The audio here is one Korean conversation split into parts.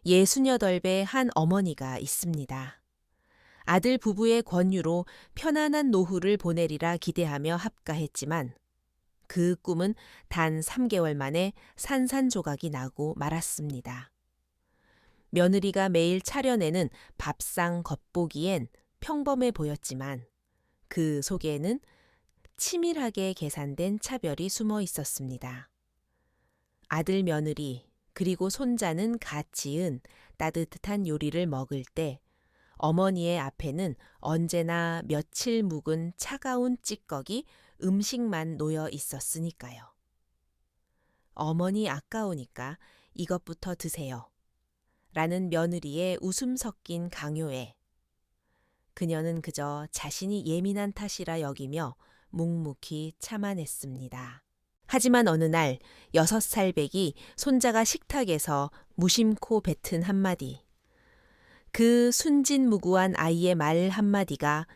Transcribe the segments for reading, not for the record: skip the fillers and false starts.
예순여덟의 한 어머니가 있습니다. 아들 부부의 권유로 편안한 노후를 보내리라 기대하며 합가했지만 그 꿈은 단 3개월 만에 산산조각이 나고 말았습니다. 며느리가 매일 차려내는 밥상 겉보기엔 평범해 보였지만 그 속에는 치밀하게 계산된 차별이 숨어 있었습니다. 아들 며느리 그리고 손자는 갓 지은 따뜻한 요리를 먹을 때 어머니의 앞에는 언제나 며칠 묵은 차가운 찌꺼기 음식만 놓여 있었으니까요. 어머니 아까우니까 이것부터 드세요. 라는 며느리의 웃음 섞인 강요에 그녀는 그저 자신이 예민한 탓이라 여기며 묵묵히 참아냈습니다. 하지만 어느 날 6살 배기 손자가 식탁에서 무심코 뱉은 한마디. 그 순진무구한 아이의 말 한마디가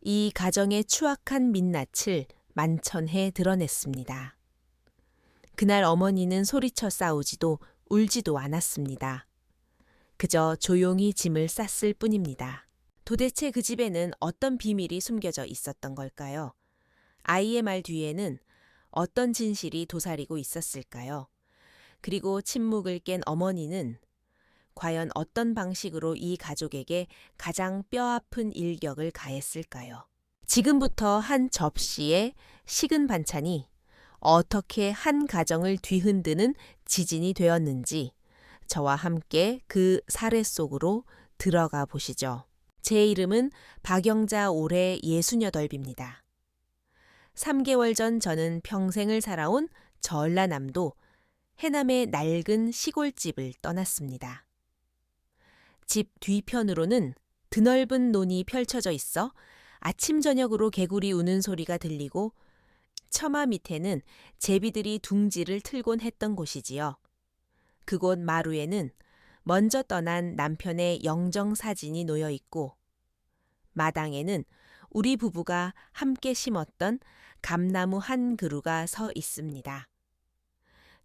이 가정의 추악한 민낯을 만천해 드러냈습니다. 그날 어머니는 소리쳐 싸우지도 울지도 않았습니다. 그저 조용히 짐을 쌌을 뿐입니다. 도대체 그 집에는 어떤 비밀이 숨겨져 있었던 걸까요? 아이의 말 뒤에는 어떤 진실이 도사리고 있었을까요? 그리고 침묵을 깬 어머니는 과연 어떤 방식으로 이 가족에게 가장 뼈아픈 일격을 가했을까요? 지금부터 한 접시의 식은 반찬이 어떻게 한 가정을 뒤흔드는 지진이 되었는지 저와 함께 그 사례 속으로 들어가 보시죠. 제 이름은 박영자 올해 68입니다. 3개월 전 저는 평생을 살아온 전라남도 해남의 낡은 시골집을 떠났습니다. 집 뒤편으로는 드넓은 논이 펼쳐져 있어 아침 저녁으로 개구리 우는 소리가 들리고 처마 밑에는 제비들이 둥지를 틀곤 했던 곳이지요. 그곳 마루에는 먼저 떠난 남편의 영정 사진이 놓여 있고 마당에는 우리 부부가 함께 심었던 감나무 한 그루가 서 있습니다.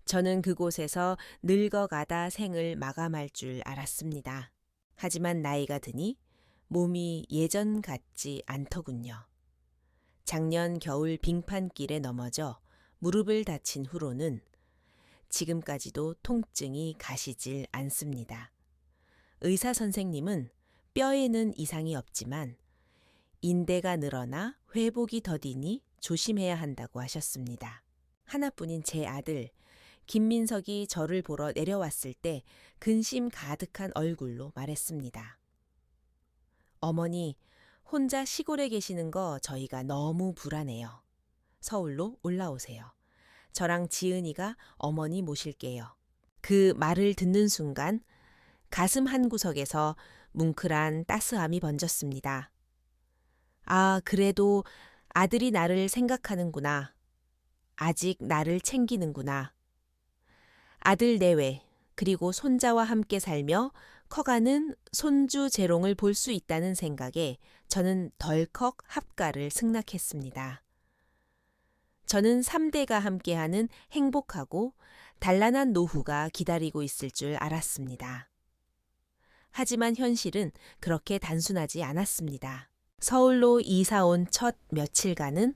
저는 그곳에서 늙어가다 생을 마감할 줄 알았습니다. 하지만 나이가 드니 몸이 예전 같지 않더군요. 작년 겨울 빙판길에 넘어져 무릎을 다친 후로는 지금까지도 통증이 가시질 않습니다. 의사 선생님은 뼈에는 이상이 없지만 인대가 늘어나 회복이 더디니 조심해야 한다고 하셨습니다. 하나뿐인 제 아들 김민석이 저를 보러 내려왔을 때 근심 가득한 얼굴로 말했습니다. 어머니, 혼자 시골에 계시는 거 저희가 너무 불안해요. 서울로 올라오세요. 저랑 지은이가 어머니 모실게요. 그 말을 듣는 순간 가슴 한구석에서 뭉클한 따스함이 번졌습니다. 아, 그래도 아들이 나를 생각하는구나. 아직 나를 챙기는구나. 아들 내외, 그리고 손자와 함께 살며 커가는 손주 재롱을 볼 수 있다는 생각에 저는 덜컥 합가를 승낙했습니다. 저는 3대가 함께하는 행복하고 단란한 노후가 기다리고 있을 줄 알았습니다. 하지만 현실은 그렇게 단순하지 않았습니다. 서울로 이사 온 첫 며칠간은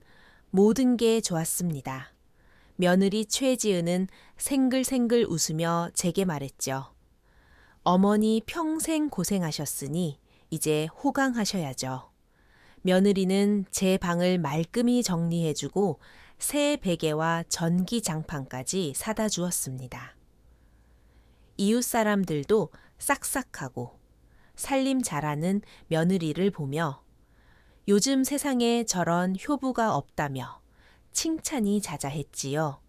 모든 게 좋았습니다. 며느리 최지은은 생글생글 웃으며 제게 말했죠. 어머니 평생 고생하셨으니 이제 호강하셔야죠. 며느리는 제 방을 말끔히 정리해주고 새 베개와 전기 장판까지 사다 주었습니다. 이웃 사람들도 싹싹하고 살림 잘하는 며느리를 보며 요즘 세상에 저런 효부가 없다며 칭찬이 자자했지요.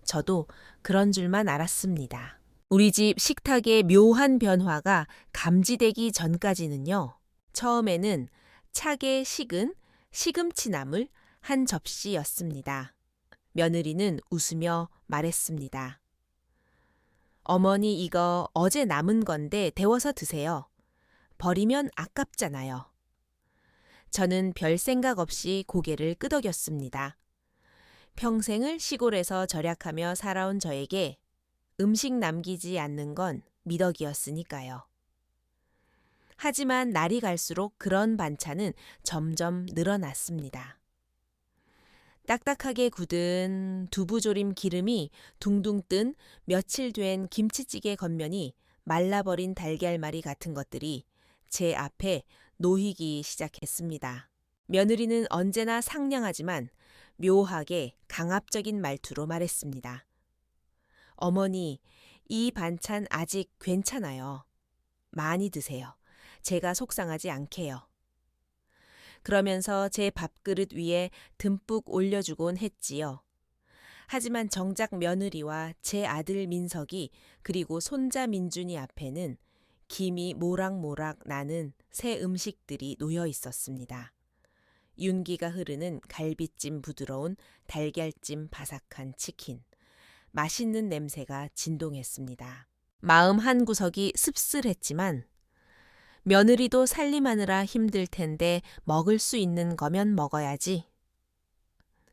저도 그런 줄만 알았습니다. 우리 집 식탁의 묘한 변화가 감지되기 전까지는요. 처음에는 차게 식은 시금치나물 한 접시였습니다. 며느리는 웃으며 말했습니다. 어머니 이거 어제 남은 건데 데워서 드세요. 버리면 아깝잖아요. 저는 별 생각 없이 고개를 끄덕였습니다. 평생을 시골에서 절약하며 살아온 저에게 음식 남기지 않는 건 미덕이었으니까요. 하지만 날이 갈수록 그런 반찬은 점점 늘어났습니다. 딱딱하게 굳은 두부조림 기름이 둥둥 뜬 며칠 된 김치찌개 겉면이 말라버린 달걀말이 같은 것들이 제 앞에 놓이기 시작했습니다. 며느리는 언제나 상냥하지만 묘하게 강압적인 말투로 말했습니다. 어머니, 이 반찬 아직 괜찮아요. 많이 드세요. 제가 속상하지 않게요. 그러면서 제 밥그릇 위에 듬뿍 올려주곤 했지요. 하지만 정작 며느리와 제 아들 민석이 그리고 손자 민준이 앞에는 김이 모락모락 나는 새 음식들이 놓여 있었습니다. 윤기가 흐르는 갈비찜 부드러운 달걀찜 바삭한 치킨. 맛있는 냄새가 진동했습니다. 마음 한구석이 씁쓸했지만 며느리도 살림하느라 힘들 텐데 먹을 수 있는 거면 먹어야지.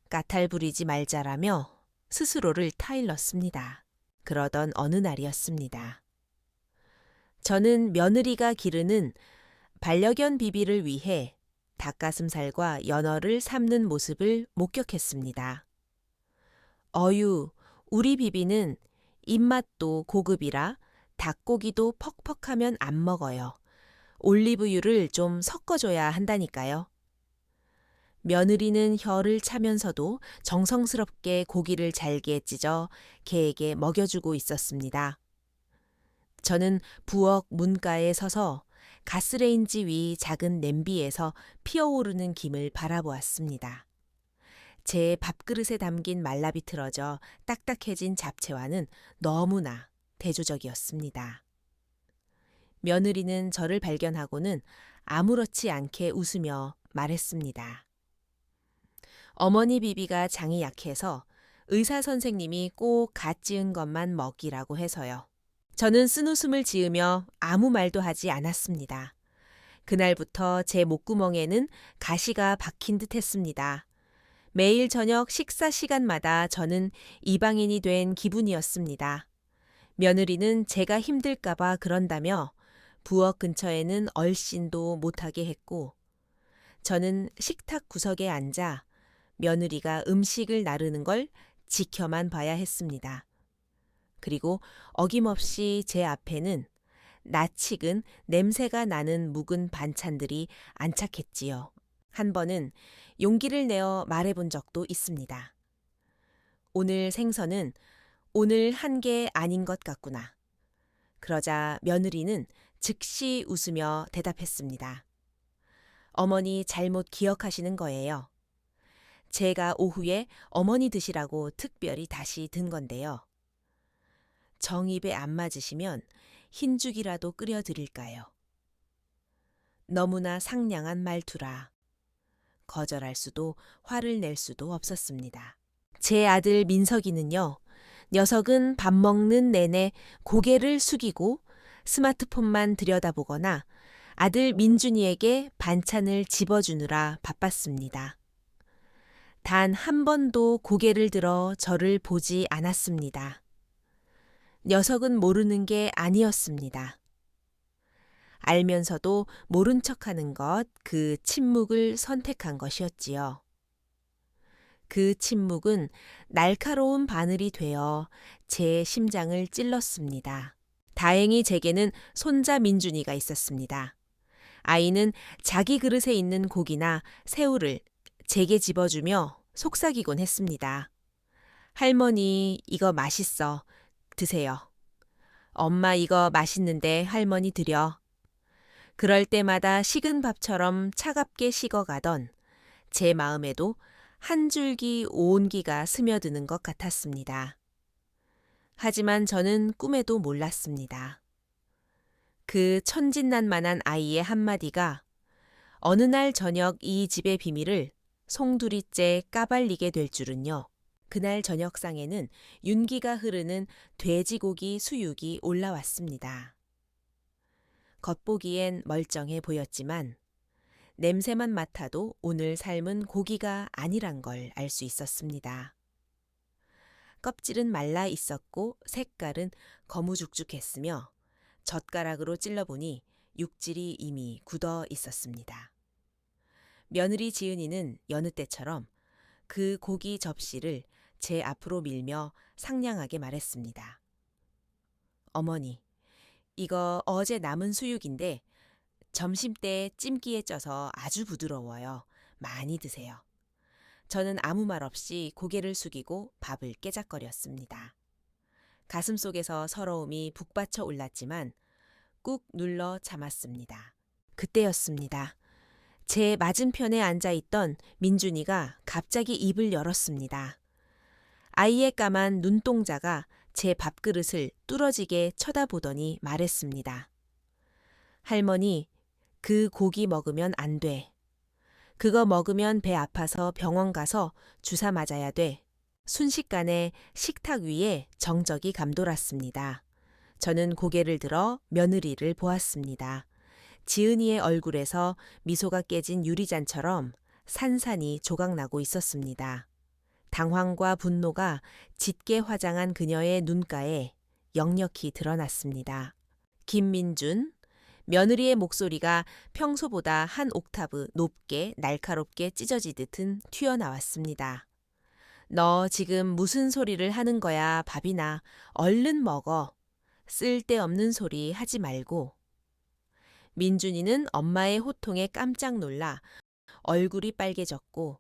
까탈 부리지 말자라며 스스로를 타일렀습니다. 그러던 어느 날이었습니다. 저는 며느리가 기르는 반려견 비비를 위해 닭가슴살과 연어를 삶는 모습을 목격했습니다. 어유, 우리 비비는 입맛도 고급이라 닭고기도 퍽퍽하면 안 먹어요. 올리브유를 좀 섞어줘야 한다니까요. 며느리는 혀를 차면서도 정성스럽게 고기를 잘게 찢어 개에게 먹여주고 있었습니다. 저는 부엌 문가에 서서 가스레인지 위 작은 냄비에서 피어오르는 김을 바라보았습니다. 제 밥그릇에 담긴 말라비 틀어져 딱딱해진 잡채와는 너무나 대조적이었습니다. 며느리는 저를 발견하고는 아무렇지 않게 웃으며 말했습니다. 어머니 비비가 장이 약해서 의사 선생님이 꼭 갓 지은 것만 먹이라고 해서요. 저는 쓴웃음을 지으며 아무 말도 하지 않았습니다. 그날부터 제 목구멍에는 가시가 박힌 듯 했습니다. 매일 저녁 식사 시간마다 저는 이방인이 된 기분이었습니다. 며느리는 제가 힘들까봐 그런다며 부엌 근처에는 얼씬도 못하게 했고 저는 식탁 구석에 앉아 며느리가 음식을 나르는 걸 지켜만 봐야 했습니다. 그리고 어김없이 제 앞에는 낯익은 냄새가 나는 묵은 반찬들이 안착했지요. 한 번은 용기를 내어 말해본 적도 있습니다. 오늘 생선은 오늘 한 게 아닌 것 같구나. 그러자 며느리는 즉시 웃으며 대답했습니다. 어머니 잘못 기억하시는 거예요. 제가 오후에 어머니 드시라고 특별히 다시 든 건데요. 정입에 안 맞으시면 흰죽이라도 끓여 드릴까요? 너무나 상냥한 말투라 거절할 수도 화를 낼 수도 없었습니다. 제 아들 민석이는요. 녀석은 밥 먹는 내내 고개를 숙이고 스마트폰만 들여다보거나 아들 민준이에게 반찬을 집어주느라 바빴습니다. 단 한 번도 고개를 들어 저를 보지 않았습니다. 녀석은 모르는 게 아니었습니다. 알면서도 모른 척하는 것, 그 침묵을 선택한 것이었지요. 그 침묵은 날카로운 바늘이 되어 제 심장을 찔렀습니다. 다행히 제게는 손자 민준이가 있었습니다. 아이는 자기 그릇에 있는 고기나 새우를 제게 집어주며 속삭이곤 했습니다. 할머니, 이거 맛있어. 드세요. 엄마 이거 맛있는데 할머니 드려. 그럴 때마다 식은 밥처럼 차갑게 식어가던 제 마음에도 한 줄기 온기가 스며드는 것 같았습니다. 하지만 저는 꿈에도 몰랐습니다. 그 천진난만한 아이의 한마디가 어느 날 저녁 이 집의 비밀을 송두리째 까발리게 될 줄은요. 그날 저녁상에는 윤기가 흐르는 돼지고기 수육이 올라왔습니다. 겉보기엔 멀쩡해 보였지만 냄새만 맡아도 오늘 삶은 고기가 아니란 걸 알 수 있었습니다. 껍질은 말라 있었고 색깔은 거무죽죽했으며 젓가락으로 찔러보니 육질이 이미 굳어 있었습니다. 며느리 지은이는 여느 때처럼 그 고기 접시를 제 앞으로 밀며 상냥하게 말했습니다. 어머니, 이거 어제 남은 수육인데 점심때 찜기에 쪄서 아주 부드러워요. 많이 드세요. 저는 아무 말 없이 고개를 숙이고 밥을 깨작거렸습니다. 가슴속에서 서러움이 북받쳐 올랐지만 꾹 눌러 참았습니다. 그때였습니다. 제 맞은편에 앉아있던 민준이가 갑자기 입을 열었습니다. 아이의 까만 눈동자가 제 밥그릇을 뚫어지게 쳐다보더니 말했습니다. 할머니, 그 고기 먹으면 안 돼. 그거 먹으면 배 아파서 병원 가서 주사 맞아야 돼. 순식간에 식탁 위에 정적이 감돌았습니다. 저는 고개를 들어 며느리를 보았습니다. 지은이의 얼굴에서 미소가 깨진 유리잔처럼 산산이 조각나고 있었습니다. 당황과 분노가 짙게 화장한 그녀의 눈가에 역력히 드러났습니다. 김민준, 며느리의 목소리가 평소보다 한 옥타브 높게 날카롭게 찢어지듯은 튀어나왔습니다. 너 지금 무슨 소리를 하는 거야, 밥이나. 얼른 먹어. 쓸데없는 소리 하지 말고. 민준이는 엄마의 호통에 깜짝 놀라 얼굴이 빨개졌고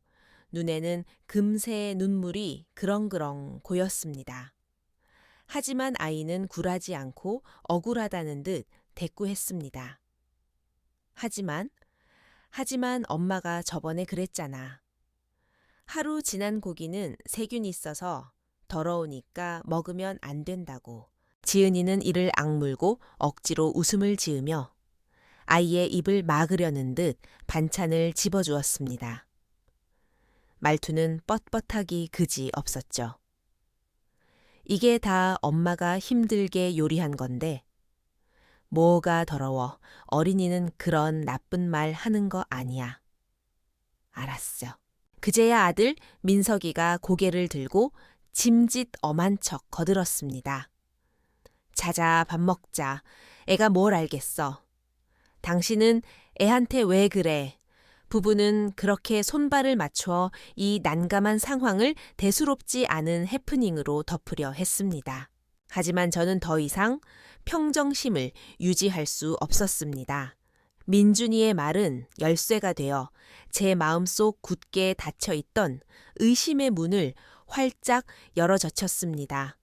눈에는 금세의 눈물이 그렁그렁 고였습니다. 하지만 아이는 굴하지 않고 억울하다는 듯 대꾸했습니다. 하지만 엄마가 저번에 그랬잖아. 하루 지난 고기는 세균 있어서 더러우니까 먹으면 안 된다고. 지은이는 이를 악물고 억지로 웃음을 지으며 아이의 입을 막으려는 듯 반찬을 집어주었습니다. 말투는 뻣뻣하기 그지 없었죠. 이게 다 엄마가 힘들게 요리한 건데 뭐가 더러워. 어린이는 그런 나쁜 말 하는 거 아니야. 알았어. 그제야 아들 민석이가 고개를 들고 짐짓 엄한 척 거들었습니다. 자자, 밥 먹자. 애가 뭘 알겠어. 당신은 애한테 왜 그래? 부부는 그렇게 손발을 맞춰 이 난감한 상황을 대수롭지 않은 해프닝으로 덮으려 했습니다. 하지만 저는 더 이상 평정심을 유지할 수 없었습니다. 민준이의 말은 열쇠가 되어 제 마음속 굳게 닫혀있던 의심의 문을 활짝 열어젖혔습니다.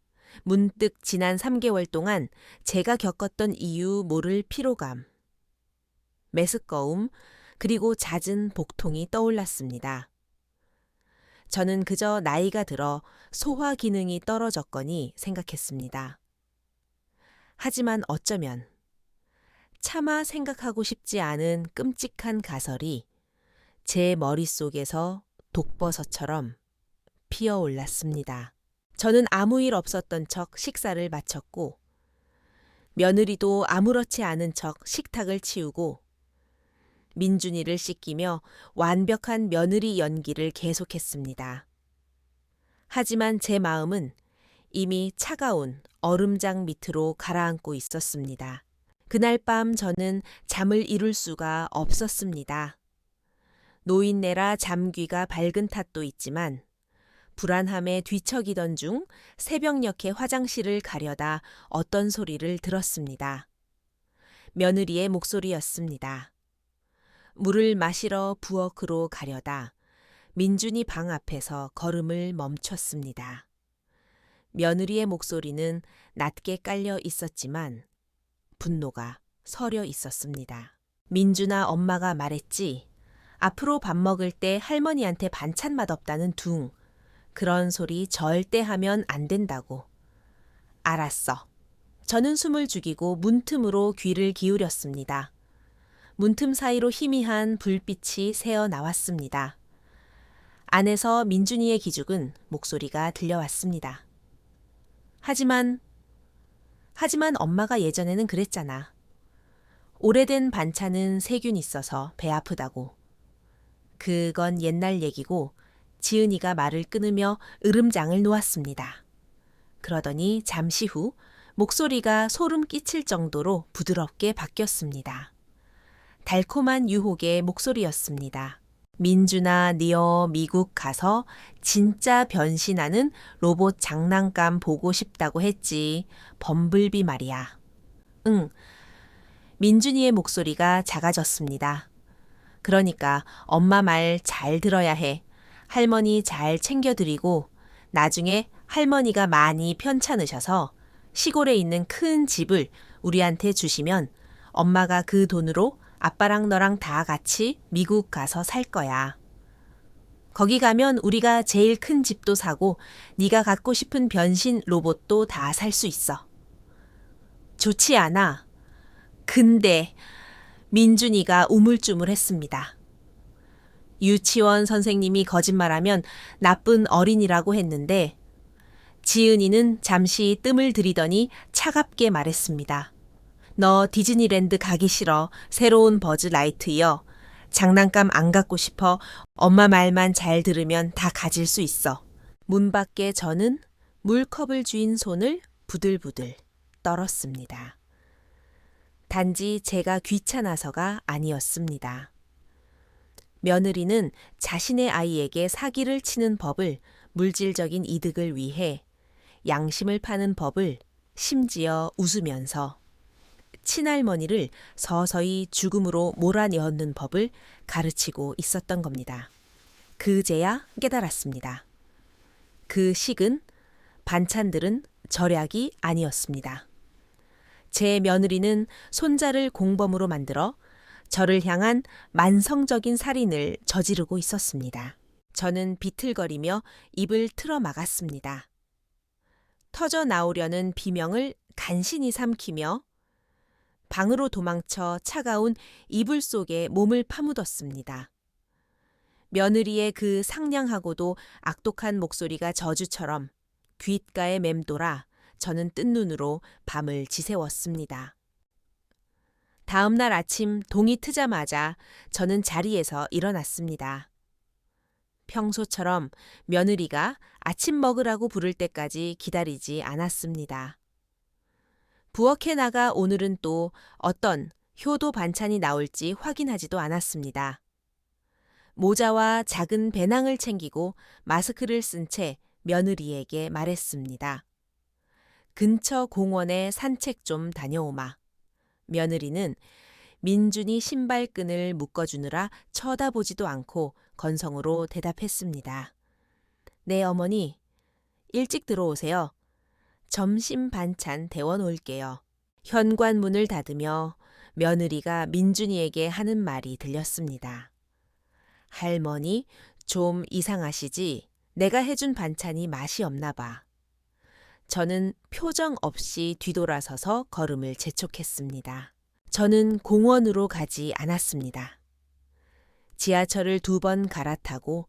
문득 지난 3개월 동안 제가 겪었던 이유 모를 피로감, 메스꺼움, 그리고 잦은 복통이 떠올랐습니다. 저는 그저 나이가 들어 소화 기능이 떨어졌거니 생각했습니다. 하지만 어쩌면 차마 생각하고 싶지 않은 끔찍한 가설이 제 머릿속에서 독버섯처럼 피어올랐습니다. 저는 아무 일 없었던 척 식사를 마쳤고 며느리도 아무렇지 않은 척 식탁을 치우고 민준이를 씻기며 완벽한 며느리 연기를 계속했습니다. 하지만 제 마음은 이미 차가운 얼음장 밑으로 가라앉고 있었습니다. 그날 밤 저는 잠을 이룰 수가 없었습니다. 노인네라 잠귀가 밝은 탓도 있지만 불안함에 뒤척이던 중 새벽녘에 화장실을 가려다 어떤 소리를 들었습니다. 며느리의 목소리였습니다. 물을 마시러 부엌으로 가려다 민준이 방 앞에서 걸음을 멈췄습니다. 며느리의 목소리는 낮게 깔려 있었지만 분노가 서려 있었습니다. 민준아, 엄마가 말했지. 앞으로 밥 먹을 때 할머니한테 반찬 맛없다는 둥. 그런 소리 절대 하면 안 된다고. 알았어. 저는 숨을 죽이고 문틈으로 귀를 기울였습니다. 문틈 사이로 희미한 불빛이 새어 나왔습니다. 안에서 민준이의 기죽은 목소리가 들려왔습니다. 하지만 엄마가 예전에는 그랬잖아. 오래된 반찬은 세균 있어서 배 아프다고. 그건 옛날 얘기고 지은이가 말을 끊으며 으름장을 놓았습니다. 그러더니 잠시 후 목소리가 소름 끼칠 정도로 부드럽게 바뀌었습니다. 달콤한 유혹의 목소리였습니다. 민준아, 니어 미국 가서 진짜 변신하는 로봇 장난감 보고 싶다고 했지. 범블비 말이야. 응. 민준이의 목소리가 작아졌습니다. 그러니까 엄마 말 잘 들어야 해. 할머니 잘 챙겨드리고 나중에 할머니가 많이 편찮으셔서 시골에 있는 큰 집을 우리한테 주시면 엄마가 그 돈으로 아빠랑 너랑 다 같이 미국 가서 살 거야. 거기 가면 우리가 제일 큰 집도 사고 네가 갖고 싶은 변신 로봇도 다 살 수 있어. 좋지 않아. 근데 민준이가 우물쭈물했습니다. 유치원 선생님이 거짓말하면 나쁜 어린이라고 했는데 지은이는 잠시 뜸을 들이더니 차갑게 말했습니다. 너 디즈니랜드 가기 싫어. 새로운 버즈 라이트이어. 장난감 안 갖고 싶어. 엄마 말만 잘 들으면 다 가질 수 있어. 문 밖에 저는 물컵을 쥐인 손을 부들부들 떨었습니다. 단지 제가 귀찮아서가 아니었습니다. 며느리는 자신의 아이에게 사기를 치는 법을 물질적인 이득을 위해 양심을 파는 법을 심지어 웃으면서 친할머니를 서서히 죽음으로 몰아넣는 법을 가르치고 있었던 겁니다. 그제야 깨달았습니다. 그 식은 반찬들은 절약이 아니었습니다. 제 며느리는 손자를 공범으로 만들어 저를 향한 만성적인 살인을 저지르고 있었습니다. 저는 비틀거리며 입을 틀어 막았습니다. 터져 나오려는 비명을 간신히 삼키며 방으로 도망쳐 차가운 이불 속에 몸을 파묻었습니다. 며느리의 그 상냥하고도 악독한 목소리가 저주처럼 귓가에 맴돌아 저는 뜬 눈으로 밤을 지새웠습니다. 다음 날 아침 동이 트자마자 저는 자리에서 일어났습니다. 평소처럼 며느리가 아침 먹으라고 부를 때까지 기다리지 않았습니다. 부엌에 나가 오늘은 또 어떤 효도 반찬이 나올지 확인하지도 않았습니다. 모자와 작은 배낭을 챙기고 마스크를 쓴 채 며느리에게 말했습니다. 근처 공원에 산책 좀 다녀오마. 며느리는 민준이 신발끈을 묶어주느라 쳐다보지도 않고 건성으로 대답했습니다. 네, 어머니. 일찍 들어오세요. 점심 반찬 데워놓을게요. 현관문을 닫으며 며느리가 민준이에게 하는 말이 들렸습니다. 할머니, 좀 이상하시지? 내가 해준 반찬이 맛이 없나 봐. 저는 표정 없이 뒤돌아서서 걸음을 재촉했습니다. 저는 공원으로 가지 않았습니다. 지하철을 2번 갈아타고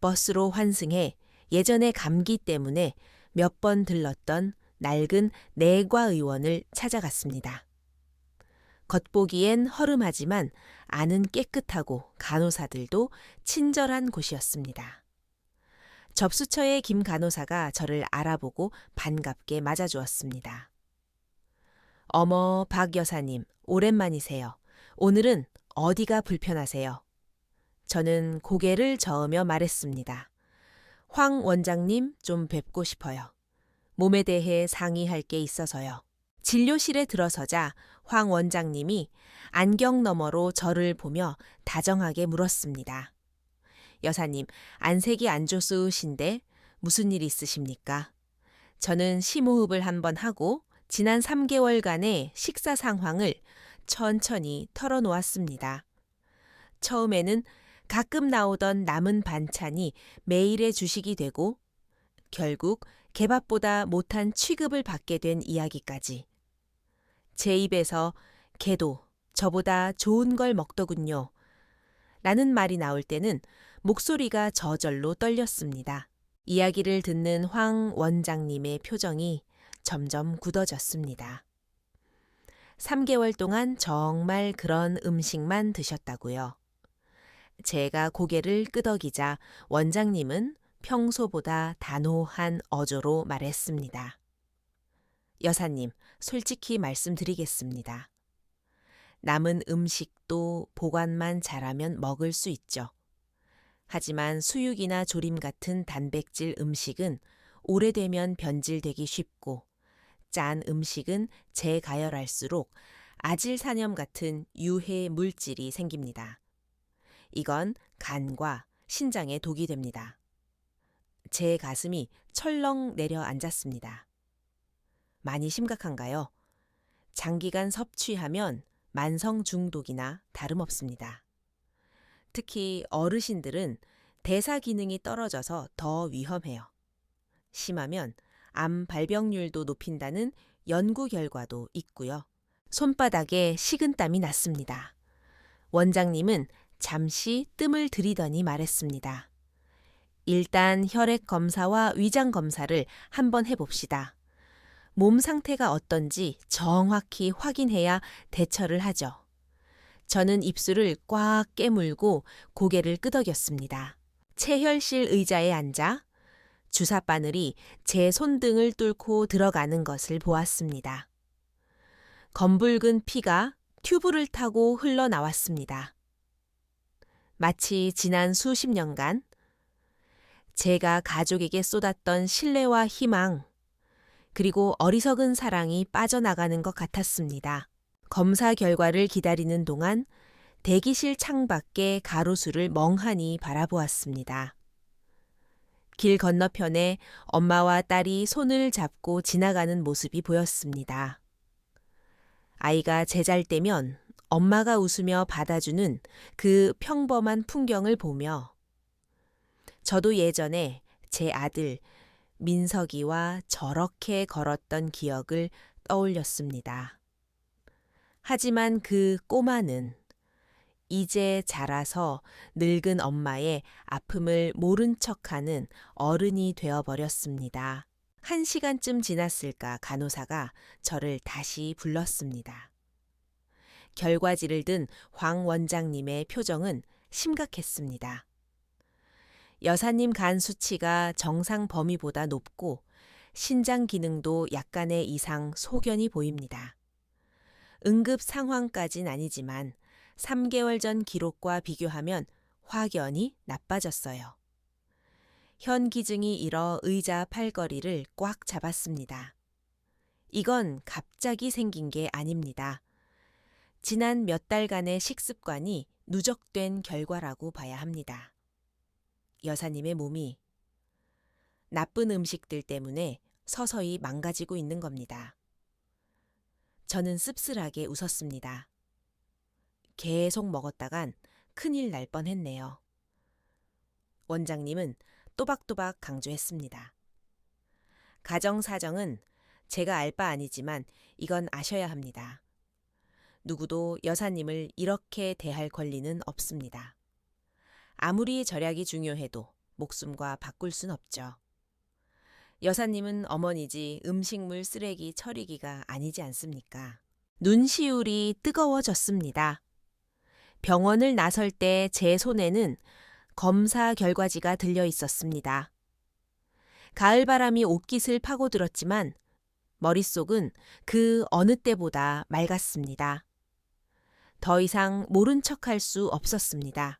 버스로 환승해 예전의 감기 때문에 몇 번 들렀던 낡은 내과의원을 찾아갔습니다. 겉보기엔 허름하지만 안은 깨끗하고 간호사들도 친절한 곳이었습니다. 접수처의 김 간호사가 저를 알아보고 반갑게 맞아주었습니다. 어머, 박 여사님, 오랜만이세요. 오늘은 어디가 불편하세요? 저는 고개를 저으며 말했습니다. 황 원장님 좀 뵙고 싶어요. 몸에 대해 상의할 게 있어서요. 진료실에 들어서자 황 원장님이 안경 너머로 저를 보며 다정하게 물었습니다. 여사님, 안색이 안 좋으신데 무슨 일 있으십니까? 저는 심호흡을 한번 하고 지난 3개월간의 식사 상황을 천천히 털어놓았습니다. 처음에는 가끔 나오던 남은 반찬이 매일의 주식이 되고 결국 개밥보다 못한 취급을 받게 된 이야기까지. 제 입에서 걔도 저보다 좋은 걸 먹더군요. 라는 말이 나올 때는 목소리가 저절로 떨렸습니다. 이야기를 듣는 황 원장님의 표정이 점점 굳어졌습니다. 3개월 동안 정말 그런 음식만 드셨다고요. 제가 고개를 끄덕이자 원장님은 평소보다 단호한 어조로 말했습니다. 여사님, 솔직히 말씀드리겠습니다. 남은 음식도 보관만 잘하면 먹을 수 있죠. 하지만 수육이나 조림 같은 단백질 음식은 오래되면 변질되기 쉽고 짠 음식은 재가열할수록 아질산염 같은 유해 물질이 생깁니다. 이건 간과 신장에 독이 됩니다. 제 가슴이 철렁 내려앉았습니다. 많이 심각한가요? 장기간 섭취하면 만성 중독이나 다름없습니다. 특히 어르신들은 대사 기능이 떨어져서 더 위험해요. 심하면 암 발병률도 높인다는 연구 결과도 있고요. 손바닥에 식은땀이 났습니다. 원장님은 잠시 뜸을 들이더니 말했습니다. 일단 혈액 검사와 위장 검사를 한번 해봅시다. 몸 상태가 어떤지 정확히 확인해야 대처를 하죠. 저는 입술을 꽉 깨물고 고개를 끄덕였습니다. 체혈실 의자에 앉아 주사 바늘이 제 손등을 뚫고 들어가는 것을 보았습니다. 검붉은 피가 튜브를 타고 흘러나왔습니다. 마치 지난 수십 년간 제가 가족에게 쏟았던 신뢰와 희망, 그리고 어리석은 사랑이 빠져나가는 것 같았습니다. 검사 결과를 기다리는 동안 대기실 창밖에 가로수를 멍하니 바라보았습니다. 길 건너편에 엄마와 딸이 손을 잡고 지나가는 모습이 보였습니다. 아이가 제잘 때면 엄마가 웃으며 받아주는 그 평범한 풍경을 보며 저도 예전에 제 아들 민석이와 저렇게 걸었던 기억을 떠올렸습니다. 하지만 그 꼬마는 이제 자라서 늙은 엄마의 아픔을 모른 척하는 어른이 되어버렸습니다. 1시간쯤 지났을까 간호사가 저를 다시 불렀습니다. 결과지를 든 황 원장님의 표정은 심각했습니다. 여사님 간 수치가 정상 범위보다 높고 신장 기능도 약간의 이상 소견이 보입니다. 응급 상황까진 아니지만 3개월 전 기록과 비교하면 확연히 나빠졌어요. 현 기증이 일어 의자 팔걸이를 꽉 잡았습니다. 이건 갑자기 생긴 게 아닙니다. 지난 몇 달간의 식습관이 누적된 결과라고 봐야 합니다. 여사님의 몸이 나쁜 음식들 때문에 서서히 망가지고 있는 겁니다. 저는 씁쓸하게 웃었습니다. 계속 먹었다간 큰일 날 뻔했네요. 원장님은 또박또박 강조했습니다. 가정사정은 제가 알 바 아니지만 이건 아셔야 합니다. 누구도 여사님을 이렇게 대할 권리는 없습니다. 아무리 절약이 중요해도 목숨과 바꿀 순 없죠. 여사님은 어머니지 음식물 쓰레기 처리기가 아니지 않습니까? 눈시울이 뜨거워졌습니다. 병원을 나설 때 제 손에는 검사 결과지가 들려 있었습니다. 가을바람이 옷깃을 파고들었지만 머릿속은 그 어느 때보다 맑았습니다. 더 이상 모른 척할 수 없었습니다.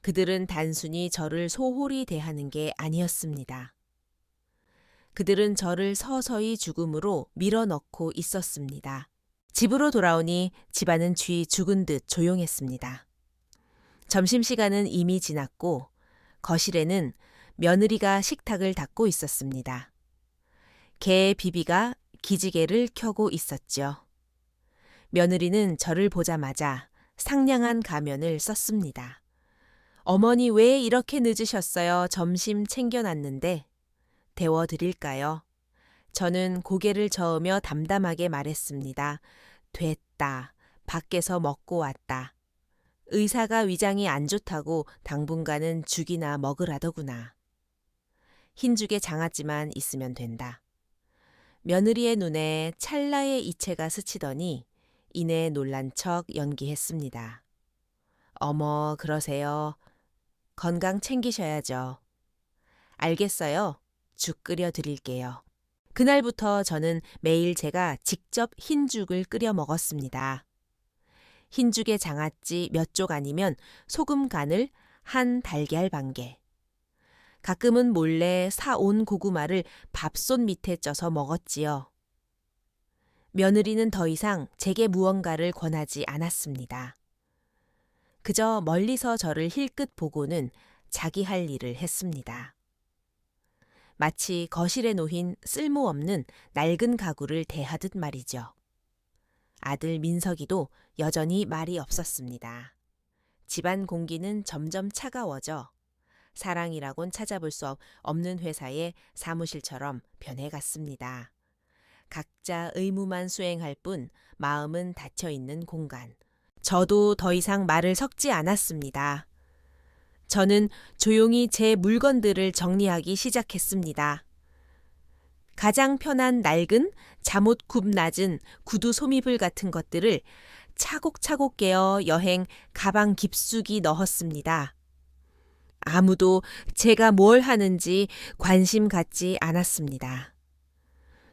그들은 단순히 저를 소홀히 대하는 게 아니었습니다. 그들은 저를 서서히 죽음으로 밀어넣고 있었습니다. 집으로 돌아오니 집안은 쥐 죽은 듯 조용했습니다. 점심시간은 이미 지났고 거실에는 며느리가 식탁을 닦고 있었습니다. 개 비비가 기지개를 켜고 있었죠. 며느리는 저를 보자마자 상냥한 가면을 썼습니다. 어머니 왜 이렇게 늦으셨어요? 점심 챙겨놨는데. 데워드릴까요? 저는 고개를 저으며 담담하게 말했습니다. 됐다. 밖에서 먹고 왔다. 의사가 위장이 안 좋다고 당분간은 죽이나 먹으라더구나. 흰죽에 장아찌만 있으면 된다. 며느리의 눈에 찰나의 이체가 스치더니 이내 놀란 척 연기했습니다. 어머, 그러세요. 건강 챙기셔야죠. 알겠어요. 죽 끓여 드릴게요. 그날부터 저는 매일 제가 직접 흰죽을 끓여 먹었습니다. 흰죽에 장아찌 몇 쪽 아니면 소금 간을 한 달걀 반 개. 가끔은 몰래 사온 고구마를 밥솥 밑에 쪄서 먹었지요. 며느리는 더 이상 제게 무언가를 권하지 않았습니다. 그저 멀리서 저를 힐끗 보고는 자기 할 일을 했습니다. 마치 거실에 놓인 쓸모없는 낡은 가구를 대하듯 말이죠. 아들 민석이도 여전히 말이 없었습니다. 집안 공기는 점점 차가워져 사랑이라곤 찾아볼 수 없는 회사의 사무실처럼 변해갔습니다. 각자 의무만 수행할 뿐 마음은 닫혀있는 공간. 저도 더 이상 말을 섞지 않았습니다. 저는 조용히 제 물건들을 정리하기 시작했습니다. 가장 편한 낡은 잠옷 굽 낮은 구두 소미불 같은 것들을 차곡차곡 깨어 여행 가방 깊숙이 넣었습니다. 아무도 제가 뭘 하는지 관심 갖지 않았습니다.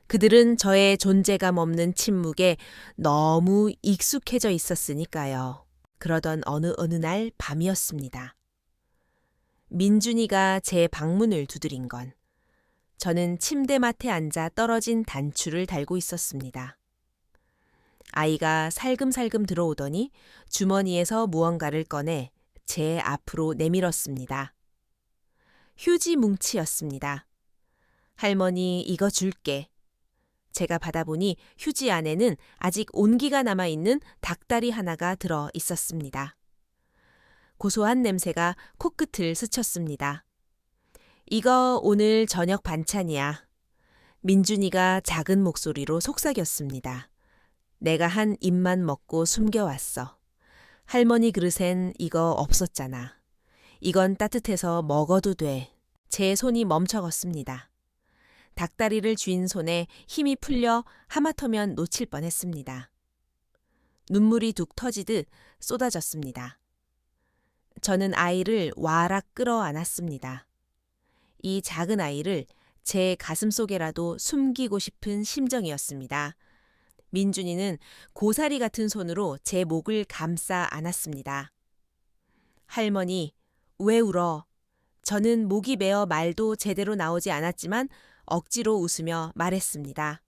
그들은 저의 존재감 없는 침묵에 너무 익숙해져 있었으니까요. 그러던 어느 날 밤이었습니다. 민준이가 제 방문을 두드린 건 저는 침대맡에 앉아 떨어진 단추를 달고 있었습니다. 아이가 살금살금 들어오더니 주머니에서 무언가를 꺼내 제 앞으로 내밀었습니다. 휴지 뭉치였습니다. 할머니 이거 줄게. 제가 받아보니 휴지 안에는 아직 온기가 남아있는 닭다리 하나가 들어 있었습니다. 고소한 냄새가 코끝을 스쳤습니다. 이거 오늘 저녁 반찬이야. 민준이가 작은 목소리로 속삭였습니다. 내가 한 입만 먹고 숨겨왔어. 할머니 그릇엔 이거 없었잖아. 이건 따뜻해서 먹어도 돼. 제 손이 멈춰갔습니다. 닭다리를 쥔 손에 힘이 풀려 하마터면 놓칠 뻔했습니다. 눈물이 뚝 터지듯 쏟아졌습니다. 저는 아이를 와락 끌어안았습니다. 이 작은 아이를 제 가슴속에라도 숨기고 싶은 심정이었습니다. 민준이는 고사리 같은 손으로 제 목을 감싸 안았습니다. 할머니, 왜 울어? 저는 목이 메어 말도 제대로 나오지 않았지만 억지로 웃으며 말했습니다.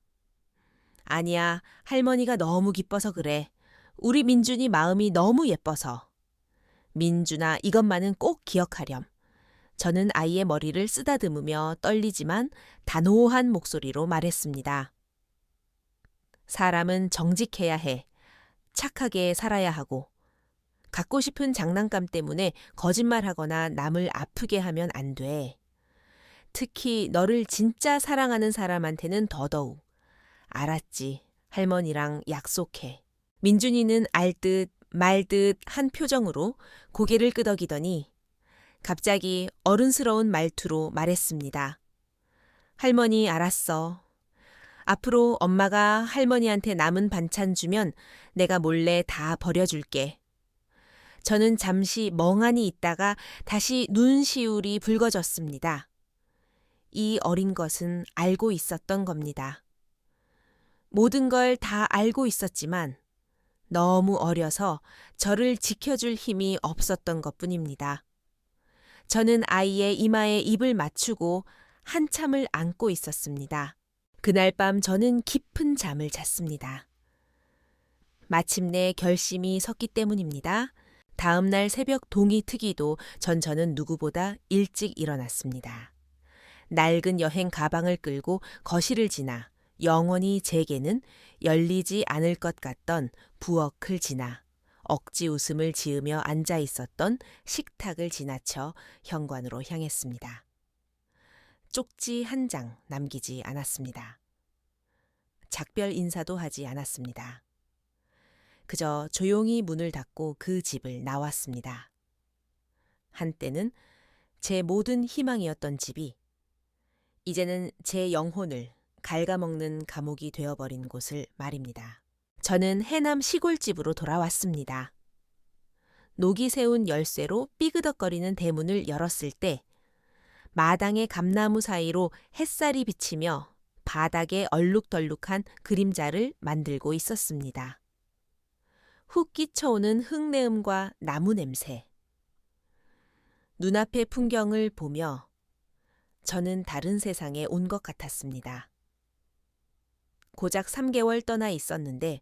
아니야, 할머니가 너무 기뻐서 그래. 우리 민준이 마음이 너무 예뻐서. 민준아, 이것만은 꼭 기억하렴. 저는 아이의 머리를 쓰다듬으며 떨리지만 단호한 목소리로 말했습니다. 사람은 정직해야 해. 착하게 살아야 하고. 갖고 싶은 장난감 때문에 거짓말하거나 남을 아프게 하면 안 돼. 특히 너를 진짜 사랑하는 사람한테는 더더욱. 알았지. 할머니랑 약속해. 민준이는 알듯 말듯 한 표정으로 고개를 끄덕이더니 갑자기 어른스러운 말투로 말했습니다. 할머니 알았어. 앞으로 엄마가 할머니한테 남은 반찬 주면 내가 몰래 다 버려줄게. 저는 잠시 멍하니 있다가 다시 눈시울이 붉어졌습니다. 이 어린 것은 알고 있었던 겁니다. 모든 걸 다 알고 있었지만 너무 어려서 저를 지켜줄 힘이 없었던 것뿐입니다. 저는 아이의 이마에 입을 맞추고 한참을 안고 있었습니다. 그날 밤 저는 깊은 잠을 잤습니다. 마침내 결심이 섰기 때문입니다. 다음 날 새벽 동이 트기도 저는 누구보다 일찍 일어났습니다. 낡은 여행 가방을 끌고 거실을 지나 영원히 제게는 열리지 않을 것 같던 부엌을 지나 억지 웃음을 지으며 앉아 있었던 식탁을 지나쳐 현관으로 향했습니다. 쪽지 한 장 남기지 않았습니다. 작별 인사도 하지 않았습니다. 그저 조용히 문을 닫고 그 집을 나왔습니다. 한때는 제 모든 희망이었던 집이 이제는 제 영혼을 갉아먹는 감옥이 되어버린 곳을 말입니다. 저는 해남 시골집으로 돌아왔습니다. 녹이 세운 열쇠로 삐그덕거리는 대문을 열었을 때 마당의 감나무 사이로 햇살이 비치며 바닥에 얼룩덜룩한 그림자를 만들고 있었습니다. 훅 끼쳐오는 흙내음과 나무 냄새. 눈앞의 풍경을 보며 저는 다른 세상에 온 것 같았습니다. 고작 3개월 떠나 있었는데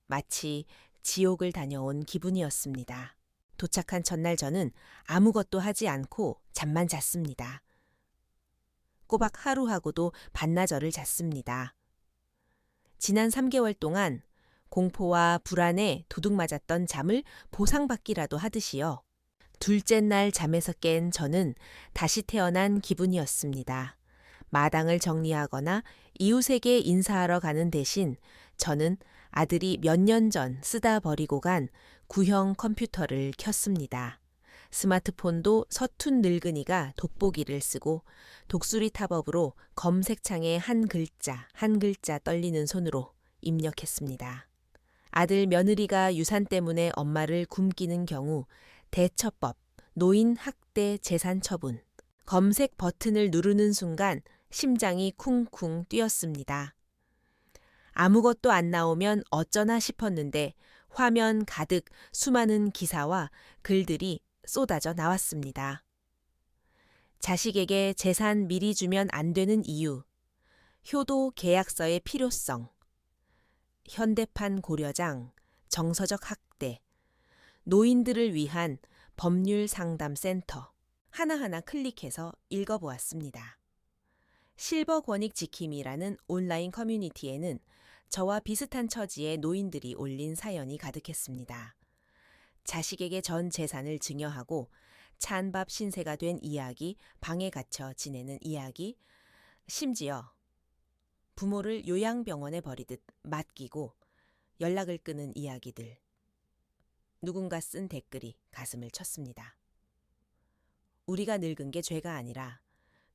마치 지옥을 다녀온 기분이었습니다. 도착한 전날 저는 아무것도 하지 않고 잠만 잤습니다. 꼬박 하루하고도 반나절을 잤습니다. 지난 3개월 동안 공포와 불안에 도둑맞았던 잠을 보상받기라도 하듯이요. 둘째 날 잠에서 깬 저는 다시 태어난 기분이었습니다. 마당을 정리하거나 이웃에게 인사하러 가는 대신 저는 아들이 몇 년 전 쓰다 버리고 간 구형 컴퓨터를 켰습니다. 스마트폰도 서툰 늙은이가 돋보기를 쓰고 독수리 타법으로 검색창에 한 글자 떨리는 손으로 입력했습니다. 아들 며느리가 유산 때문에 엄마를 굶기는 경우 대처법, 노인 학대 재산 처분, 검색 버튼을 누르는 순간 심장이 쿵쿵 뛰었습니다. 아무것도 안 나오면 어쩌나 싶었는데 화면 가득 수많은 기사와 글들이 쏟아져 나왔습니다. 자식에게 재산 미리 주면 안 되는 이유, 효도 계약서의 필요성, 현대판 고려장, 정서적 학대, 노인들을 위한 법률 상담 센터, 하나하나 클릭해서 읽어보았습니다. 실버 권익 지킴이라는 온라인 커뮤니티에는 저와 비슷한 처지의 노인들이 올린 사연이 가득했습니다. 자식에게 전 재산을 증여하고 찬밥 신세가 된 이야기, 방에 갇혀 지내는 이야기, 심지어 부모를 요양병원에 버리듯 맡기고 연락을 끊은 이야기들. 누군가 쓴 댓글이 가슴을 쳤습니다. 우리가 늙은 게 죄가 아니라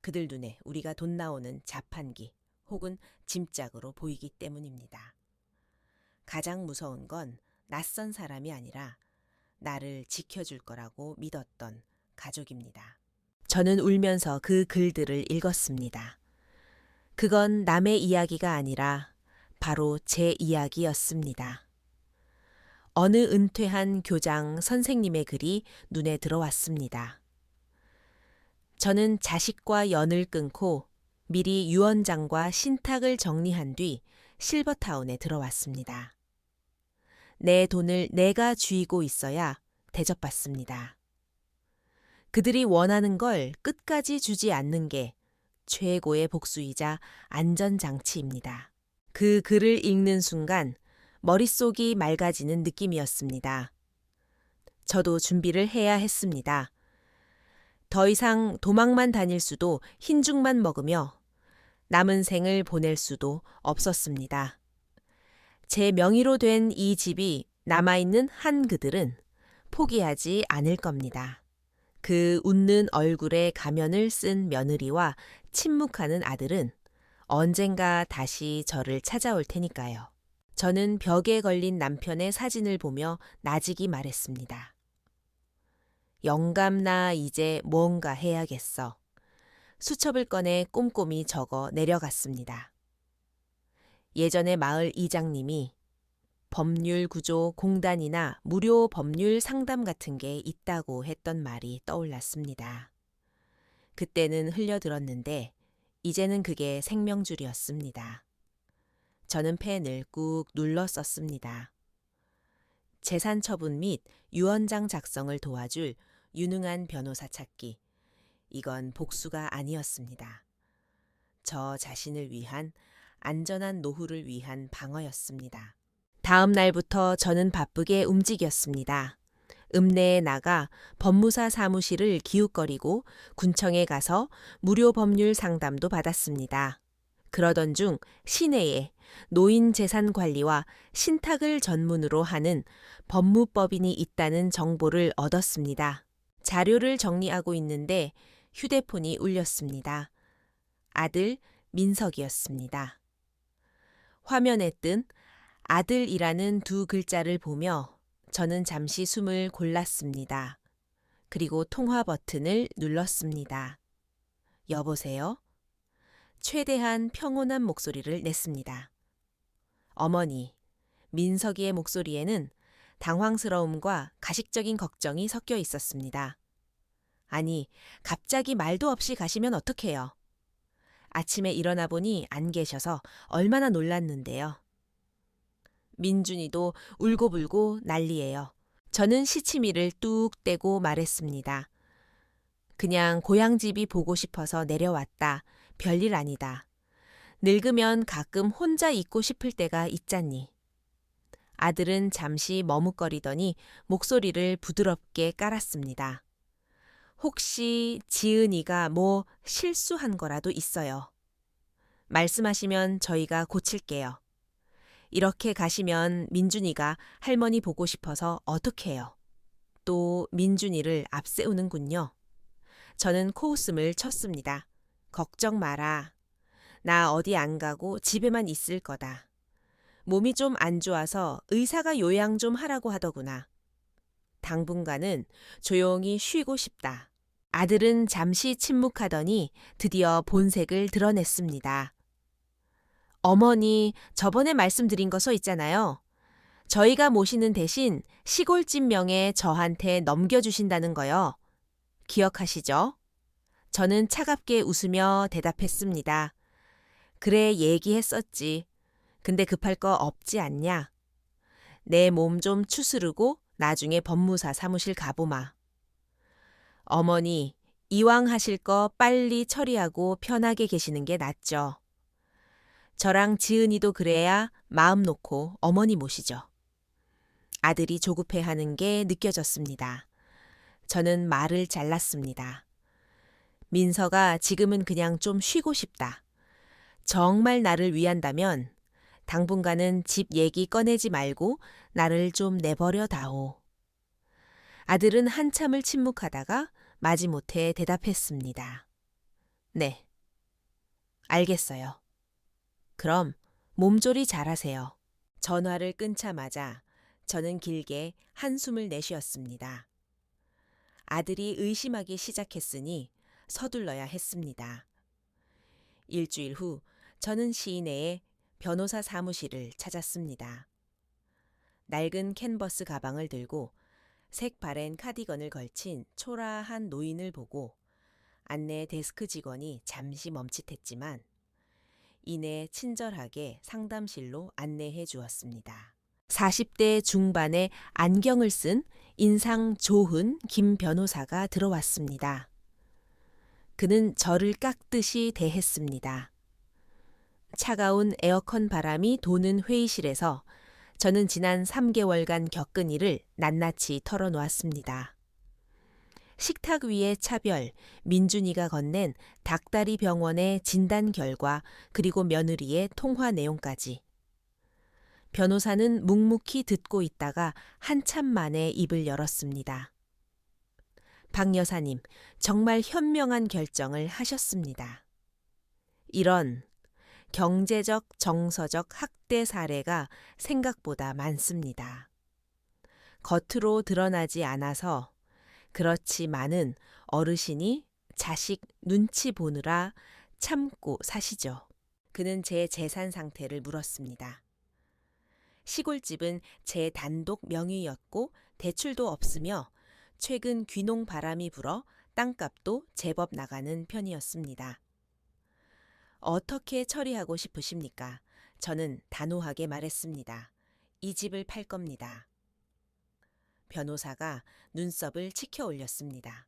그들 눈에 우리가 돈 나오는 자판기 혹은 짐짝으로 보이기 때문입니다. 가장 무서운 건 낯선 사람이 아니라 나를 지켜줄 거라고 믿었던 가족입니다. 저는 울면서 그 글들을 읽었습니다. 그건 남의 이야기가 아니라 바로 제 이야기였습니다. 어느 은퇴한 교장 선생님의 글이 눈에 들어왔습니다. 저는 자식과 연을 끊고 미리 유언장과 신탁을 정리한 뒤 실버타운에 들어왔습니다. 내 돈을 내가 쥐고 있어야 대접받습니다. 그들이 원하는 걸 끝까지 주지 않는 게 최고의 복수이자 안전장치입니다. 그 글을 읽는 순간 머릿속이 맑아지는 느낌이었습니다. 저도 준비를 해야 했습니다. 더 이상 도망만 다닐 수도 흰죽만 먹으며 남은 생을 보낼 수도 없었습니다. 제 명의로 된 이 집이 남아있는 한 그들은 포기하지 않을 겁니다. 그 웃는 얼굴에 가면을 쓴 며느리와 침묵하는 아들은 언젠가 다시 저를 찾아올 테니까요. 저는 벽에 걸린 남편의 사진을 보며 나직이 말했습니다. 영감나 이제 뭔가 해야겠어. 수첩을 꺼내 꼼꼼히 적어 내려갔습니다. 예전에 마을 이장님이 법률구조공단이나 무료 법률 상담 같은 게 있다고 했던 말이 떠올랐습니다. 그때는 흘려들었는데 이제는 그게 생명줄이었습니다. 저는 펜을 꾹 눌러 썼습니다. 재산 처분 및 유언장 작성을 도와줄 유능한 변호사 찾기. 이건 복수가 아니었습니다. 저 자신을 위한 안전한 노후를 위한 방어였습니다. 다음 날부터 저는 바쁘게 움직였습니다. 읍내에 나가 법무사 사무실을 기웃거리고 군청에 가서 무료 법률 상담도 받았습니다. 그러던 중 시내에 노인 재산 관리와 신탁을 전문으로 하는 법무법인이 있다는 정보를 얻었습니다. 자료를 정리하고 있는데 휴대폰이 울렸습니다. 아들 민석이었습니다. 화면에 뜬 아들이라는 두 글자를 보며 저는 잠시 숨을 골랐습니다. 그리고 통화 버튼을 눌렀습니다. 여보세요? 최대한 평온한 목소리를 냈습니다. 어머니, 민석이의 목소리에는 당황스러움과 가식적인 걱정이 섞여 있었습니다. 아니, 갑자기 말도 없이 가시면 어떡해요? 아침에 일어나 보니 안 계셔서 얼마나 놀랐는데요. 민준이도 울고불고 난리예요. 저는 시치미를 뚝 떼고 말했습니다. 그냥 고향집이 보고 싶어서 내려왔다. 별일 아니다. 늙으면 가끔 혼자 있고 싶을 때가 있잖니. 아들은 잠시 머뭇거리더니 목소리를 부드럽게 깔았습니다. 혹시 지은이가 뭐 실수한 거라도 있어요. 말씀하시면 저희가 고칠게요. 이렇게 가시면 민준이가 할머니 보고 싶어서 어떡해요. 또 민준이를 앞세우는군요. 저는 코웃음을 쳤습니다. 걱정 마라. 나 어디 안 가고 집에만 있을 거다. 몸이 좀 안 좋아서 의사가 요양 좀 하라고 하더구나. 당분간은 조용히 쉬고 싶다. 아들은 잠시 침묵하더니 드디어 본색을 드러냈습니다. 어머니, 저번에 말씀드린 거 써 있잖아요. 저희가 모시는 대신 시골집 명에 저한테 넘겨주신다는 거요. 기억하시죠? 저는 차갑게 웃으며 대답했습니다. 그래, 얘기했었지. 근데 급할 거 없지 않냐? 내 몸 좀 추스르고 나중에 법무사 사무실 가보마. 어머니, 이왕 하실 거 빨리 처리하고 편하게 계시는 게 낫죠. 저랑 지은이도 그래야 마음 놓고 어머니 모시죠. 아들이 조급해하는 게 느껴졌습니다. 저는 말을 잘랐습니다. 민서가 지금은 그냥 좀 쉬고 싶다. 정말 나를 위한다면 당분간은 집 얘기 꺼내지 말고 나를 좀 내버려 다오. 아들은 한참을 침묵하다가 마지못해 대답했습니다. 네, 알겠어요. 그럼 몸조리 잘하세요. 전화를 끊자마자 저는 길게 한숨을 내쉬었습니다. 아들이 의심하기 시작했으니 서둘러야 했습니다. 일주일 후 저는 시내에 변호사 사무실을 찾았습니다. 낡은 캔버스 가방을 들고 색 바랜 카디건을 걸친 초라한 노인을 보고 안내 데스크 직원이 잠시 멈칫했지만 이내 친절하게 상담실로 안내해 주었습니다. 40대 중반의 안경을 쓴 인상 좋은 김 변호사가 들어왔습니다. 그는 저를 깎듯이 대했습니다. 차가운 에어컨 바람이 도는 회의실에서 저는 지난 3개월간 겪은 일을 낱낱이 털어놓았습니다. 식탁 위의 차별, 민준이가 건넨 닭다리 병원의 진단 결과 그리고 며느리의 통화 내용까지. 변호사는 묵묵히 듣고 있다가 한참 만에 입을 열었습니다. 박 여사님, 정말 현명한 결정을 하셨습니다. 이런 경제적, 정서적 학대 사례가 생각보다 많습니다. 겉으로 드러나지 않아서 그렇지만은 어르신이 자식 눈치 보느라 참고 사시죠. 그는 제 재산 상태를 물었습니다. 시골집은 제 단독 명의였고 대출도 없으며 최근 귀농 바람이 불어 땅값도 제법 나가는 편이었습니다. 어떻게 처리하고 싶으십니까? 저는 단호하게 말했습니다. 이 집을 팔 겁니다. 변호사가 눈썹을 치켜 올렸습니다.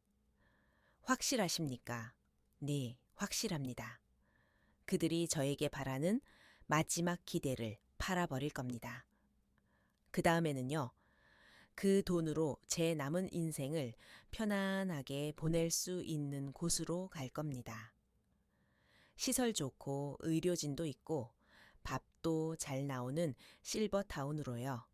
확실하십니까? 네, 확실합니다. 그들이 저에게 바라는 마지막 기대를 팔아버릴 겁니다. 그 다음에는요. 그 돈으로 제 남은 인생을 편안하게 보낼 수 있는 곳으로 갈 겁니다. 시설 좋고 의료진도 있고 밥도 잘 나오는 실버타운으로요.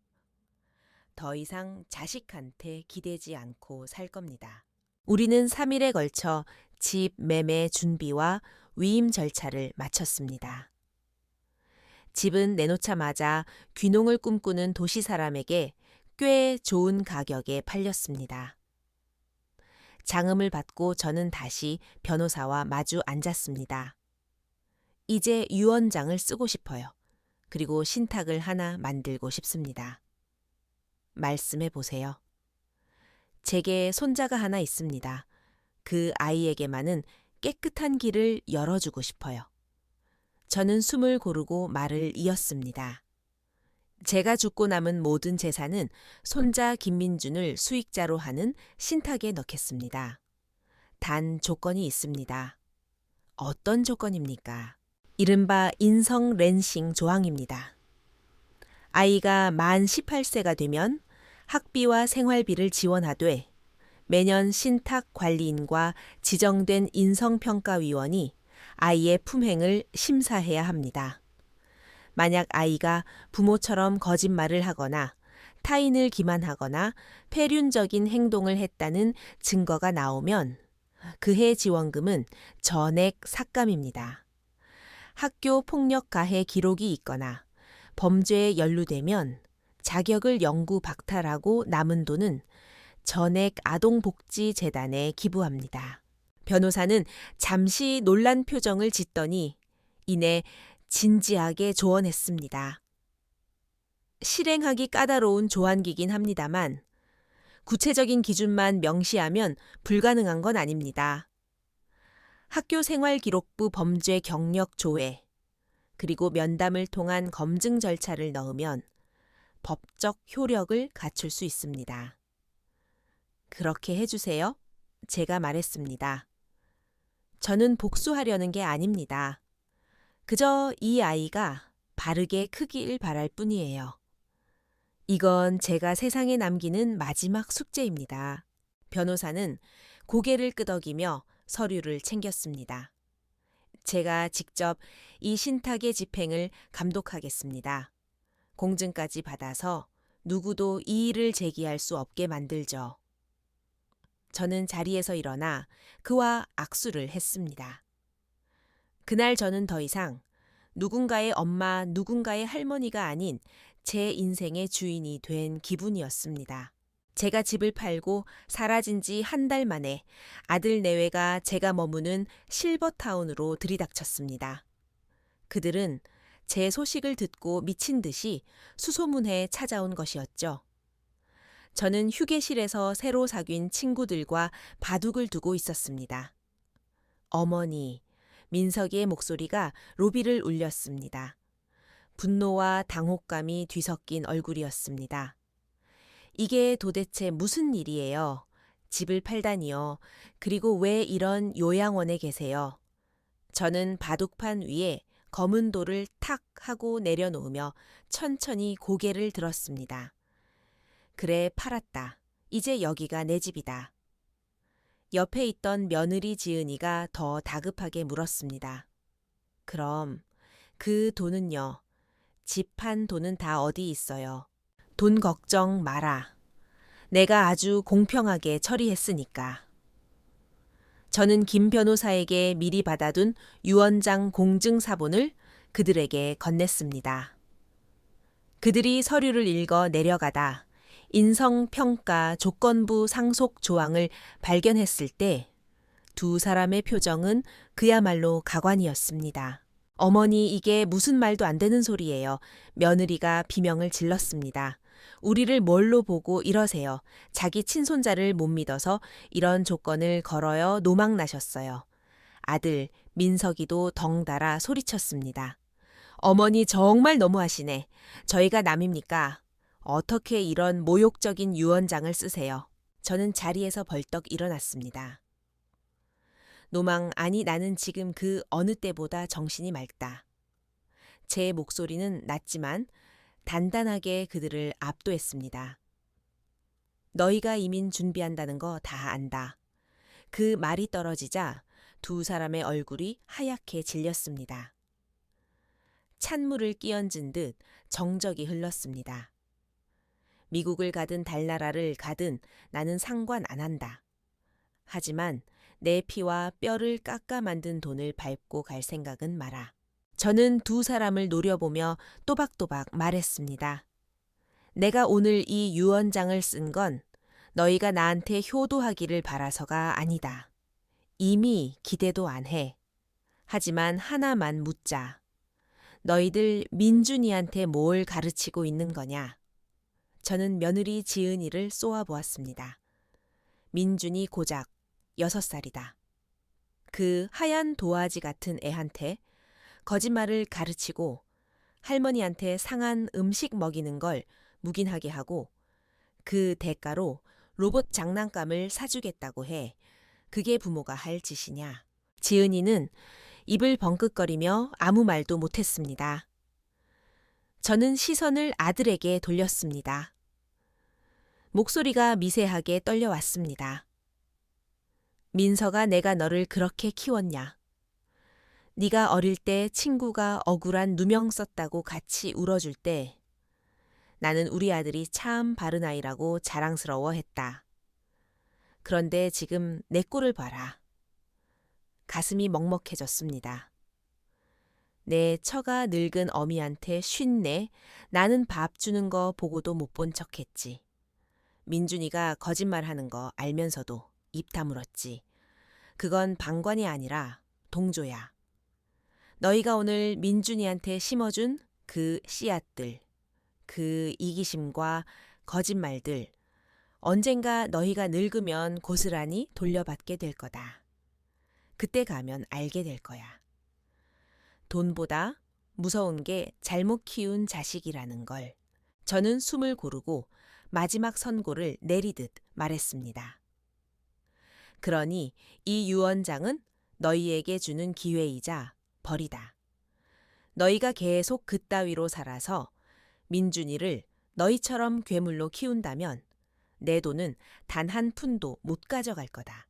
더 이상 자식한테 기대지 않고 살 겁니다. 우리는 3일에 걸쳐 집 매매 준비와 위임 절차를 마쳤습니다. 집은 내놓자마자 귀농을 꿈꾸는 도시 사람에게 꽤 좋은 가격에 팔렸습니다. 장음을 받고 저는 다시 변호사와 마주 앉았습니다. 이제 유언장을 쓰고 싶어요. 그리고 신탁을 하나 만들고 싶습니다. 말씀해 보세요. 제게 손자가 하나 있습니다. 그 아이에게만은 깨끗한 길을 열어주고 싶어요. 저는 숨을 고르고 말을 이었습니다. 제가 죽고 남은 모든 재산은 손자 김민준을 수익자로 하는 신탁에 넣겠습니다. 단 조건이 있습니다. 어떤 조건입니까? 이른바 인성 렌싱 조항입니다. 아이가 만 18세가 되면 학비와 생활비를 지원하되 매년 신탁 관리인과 지정된 인성평가위원이 아이의 품행을 심사해야 합니다. 만약 아이가 부모처럼 거짓말을 하거나 타인을 기만하거나 폐륜적인 행동을 했다는 증거가 나오면 그해 지원금은 전액 삭감입니다. 학교 폭력 가해 기록이 있거나 범죄에 연루되면 자격을 영구 박탈하고 남은 돈은 전액 아동복지재단에 기부합니다. 변호사는 잠시 놀란 표정을 짓더니 이내 진지하게 조언했습니다. 실행하기 까다로운 조항이긴 합니다만 구체적인 기준만 명시하면 불가능한 건 아닙니다. 학교생활기록부 범죄 경력 조회, 그리고 면담을 통한 검증 절차를 넣으면 법적 효력을 갖출 수 있습니다. 그렇게 해주세요. 제가 말했습니다. 저는 복수하려는 게 아닙니다. 그저 이 아이가 바르게 크길 바랄 뿐이에요. 이건 제가 세상에 남기는 마지막 숙제입니다. 변호사는 고개를 끄덕이며 서류를 챙겼습니다. 제가 직접 이 신탁의 집행을 감독하겠습니다. 공증까지 받아서 누구도 이의를 제기할 수 없게 만들죠. 저는 자리에서 일어나 그와 악수를 했습니다. 그날 저는 더 이상 누군가의 엄마, 누군가의 할머니가 아닌 제 인생의 주인이 된 기분이었습니다. 제가 집을 팔고 사라진 지 한 달 만에 아들 내외가 제가 머무는 실버타운으로 들이닥쳤습니다. 그들은 제 소식을 듣고 미친 듯이 수소문해 찾아온 것이었죠. 저는 휴게실에서 새로 사귄 친구들과 바둑을 두고 있었습니다. 어머니, 민석이의 목소리가 로비를 울렸습니다. 분노와 당혹감이 뒤섞인 얼굴이었습니다. 이게 도대체 무슨 일이에요? 집을 팔다니요. 그리고 왜 이런 요양원에 계세요? 저는 바둑판 위에 검은 돌을 탁 하고 내려놓으며 천천히 고개를 들었습니다. 그래, 팔았다. 이제 여기가 내 집이다. 옆에 있던 며느리 지은이가 더 다급하게 물었습니다. 그럼 그 돈은요? 집 판 돈은 다 어디 있어요? 돈 걱정 마라. 내가 아주 공평하게 처리했으니까. 저는 김 변호사에게 미리 받아둔 유언장 공증 사본을 그들에게 건넸습니다. 그들이 서류를 읽어 내려가다 인성평가 조건부 상속 조항을 발견했을 때 두 사람의 표정은 그야말로 가관이었습니다. 어머니, 이게 무슨 말도 안 되는 소리예요. 며느리가 비명을 질렀습니다. 우리를 뭘로 보고 이러세요. 자기 친손자를 못 믿어서 이런 조건을 걸어요. 노망나셨어요. 아들 민석이도 덩달아 소리쳤습니다. 어머니 정말 너무하시네. 저희가 남입니까? 어떻게 이런 모욕적인 유언장을 쓰세요? 저는 자리에서 벌떡 일어났습니다. 노망, 아니 나는 지금 그 어느 때보다 정신이 맑다. 제 목소리는 낮지만 단단하게 그들을 압도했습니다. 너희가 이민 준비한다는 거 다 안다. 그 말이 떨어지자 두 사람의 얼굴이 하얗게 질렸습니다. 찬물을 끼얹은 듯 정적이 흘렀습니다. 미국을 가든 달나라를 가든 나는 상관 안 한다. 하지만 내 피와 뼈를 깎아 만든 돈을 밟고 갈 생각은 마라. 저는 두 사람을 노려보며 또박또박 말했습니다. 내가 오늘 이 유언장을 쓴 건 너희가 나한테 효도하기를 바라서가 아니다. 이미 기대도 안 해. 하지만 하나만 묻자. 너희들 민준이한테 뭘 가르치고 있는 거냐? 저는 며느리 지은이를 쏘아보았습니다. 민준이 고작 6살이다. 그 하얀 도화지 같은 애한테 거짓말을 가르치고 할머니한테 상한 음식 먹이는 걸 묵인하게 하고 그 대가로 로봇 장난감을 사주겠다고 해. 그게 부모가 할 짓이냐. 지은이는 입을 벙긋거리며 아무 말도 못했습니다. 저는 시선을 아들에게 돌렸습니다. 목소리가 미세하게 떨려왔습니다. 민서가 내가 너를 그렇게 키웠냐. 네가 어릴 때 친구가 억울한 누명 썼다고 같이 울어줄 때 나는 우리 아들이 참 바른 아이라고 자랑스러워했다. 그런데 지금 내 꼴을 봐라. 가슴이 먹먹해졌습니다. 내 처가 늙은 어미한테 쉰내 나는 밥 주는 거 보고도 못 본 척했지. 민준이가 거짓말하는 거 알면서도 입 다물었지. 그건 방관이 아니라 동조야. 너희가 오늘 민준이한테 심어준 그 씨앗들, 그 이기심과 거짓말들, 언젠가 너희가 늙으면 고스란히 돌려받게 될 거다. 그때 가면 알게 될 거야. 돈보다 무서운 게 잘못 키운 자식이라는 걸. 저는 숨을 고르고 마지막 선고를 내리듯 말했습니다. 그러니 이 유언장은 너희에게 주는 기회이자 벌이다. 너희가 계속 그따위로 살아서 민준이를 너희처럼 괴물로 키운다면 내 돈은 단 한 푼도 못 가져갈 거다.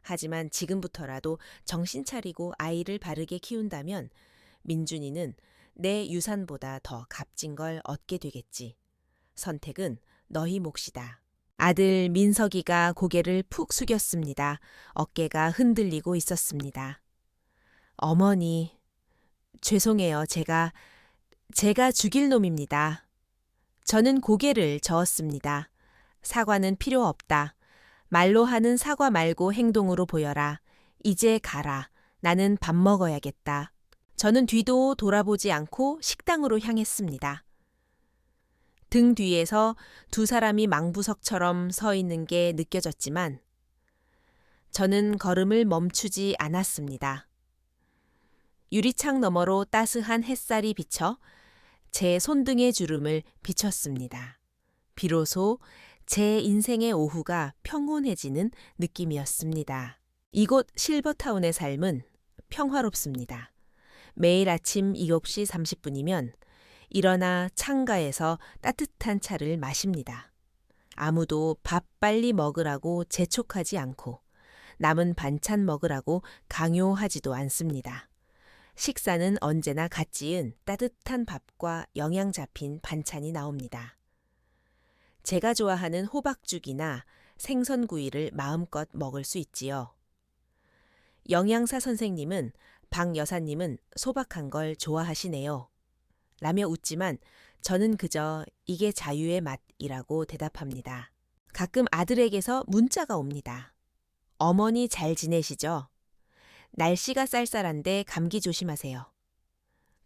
하지만 지금부터라도 정신 차리고 아이를 바르게 키운다면 민준이는 내 유산보다 더 값진 걸 얻게 되겠지. 선택은 너희 몫이다. 아들 민석이가 고개를 푹 숙였습니다. 어깨가 흔들리고 있었습니다. 어머니, 죄송해요. 제가 죽일 놈입니다. 저는 고개를 저었습니다. 사과는 필요 없다. 말로 하는 사과 말고 행동으로 보여라. 이제 가라. 나는 밥 먹어야겠다. 저는 뒤도 돌아보지 않고 식당으로 향했습니다. 등 뒤에서 두 사람이 망부석처럼 서 있는 게 느껴졌지만 저는 걸음을 멈추지 않았습니다. 유리창 너머로 따스한 햇살이 비쳐 제 손등의 주름을 비췄습니다. 비로소 제 인생의 오후가 평온해지는 느낌이었습니다. 이곳 실버타운의 삶은 평화롭습니다. 매일 아침 7시 30분이면 일어나 창가에서 따뜻한 차를 마십니다. 아무도 밥 빨리 먹으라고 재촉하지 않고 남은 반찬 먹으라고 강요하지도 않습니다. 식사는 언제나 갓 지은 따뜻한 밥과 영양 잡힌 반찬이 나옵니다. 제가 좋아하는 호박죽이나 생선구이를 마음껏 먹을 수 있지요. 영양사 선생님은 박 여사님은 소박한 걸 좋아하시네요. 라며 웃지만 저는 그저 이게 자유의 맛이라고 대답합니다. 가끔 아들에게서 문자가 옵니다. 어머니 잘 지내시죠? 날씨가 쌀쌀한데 감기 조심하세요.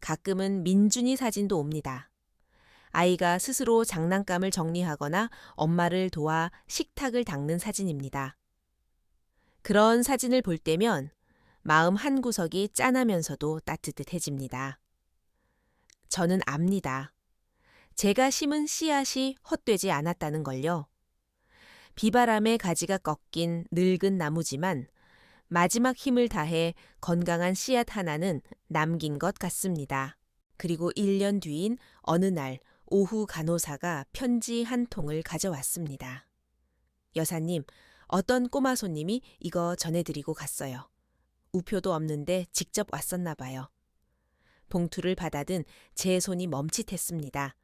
가끔은 민준이 사진도 옵니다. 아이가 스스로 장난감을 정리하거나 엄마를 도와 식탁을 닦는 사진입니다. 그런 사진을 볼 때면 마음 한구석이 짠하면서도 따뜻해집니다. 저는 압니다. 제가 심은 씨앗이 헛되지 않았다는 걸요. 비바람에 가지가 꺾인 늙은 나무지만 마지막 힘을 다해 건강한 씨앗 하나는 남긴 것 같습니다. 그리고 1년 뒤인 어느 날 오후 간호사가 편지 한 통을 가져왔습니다. 여사님, 어떤 꼬마 손님이 이거 전해드리고 갔어요. 우표도 없는데 직접 왔었나 봐요. 봉투를 받아든 제 손이 멈칫했습니다.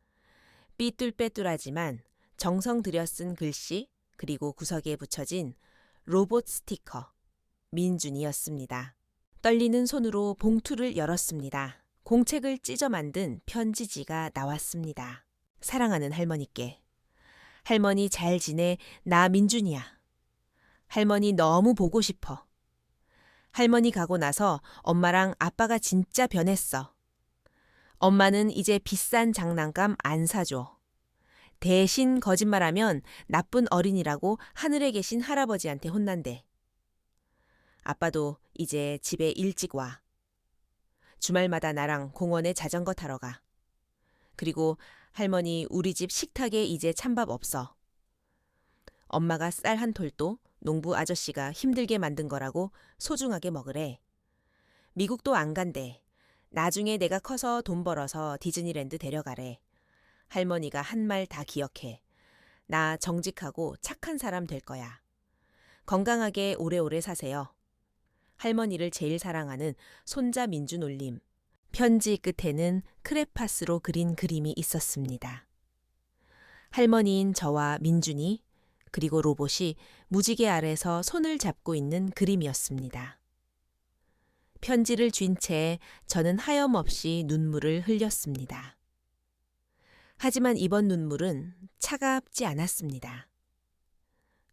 삐뚤빼뚤하지만 정성 들여 쓴 글씨 그리고 구석에 붙여진 로봇 스티커, 민준이었습니다. 떨리는 손으로 봉투를 열었습니다. 공책을 찢어 만든 편지지가 나왔습니다. 사랑하는 할머니께. 할머니 잘 지내, 나 민준이야. 할머니 너무 보고 싶어. 할머니 가고 나서 엄마랑 아빠가 진짜 변했어. 엄마는 이제 비싼 장난감 안 사줘. 대신 거짓말하면 나쁜 어린이라고 하늘에 계신 할아버지한테 혼난대. 아빠도 이제 집에 일찍 와. 주말마다 나랑 공원에 자전거 타러 가. 그리고 할머니 우리 집 식탁에 이제 찬밥 없어. 엄마가 쌀 한 톨도 농부 아저씨가 힘들게 만든 거라고 소중하게 먹으래. 미국도 안 간대. 나중에 내가 커서 돈 벌어서 디즈니랜드 데려가래. 할머니가 한 말 다 기억해. 나 정직하고 착한 사람 될 거야. 건강하게 오래오래 사세요. 할머니를 제일 사랑하는 손자 민준 올림. 편지 끝에는 크레파스로 그린 그림이 있었습니다. 할머니인 저와 민준이 그리고 로봇이 무지개 아래서 손을 잡고 있는 그림이었습니다. 편지를 쥔 채 저는 하염없이 눈물을 흘렸습니다. 하지만 이번 눈물은 차갑지 않았습니다.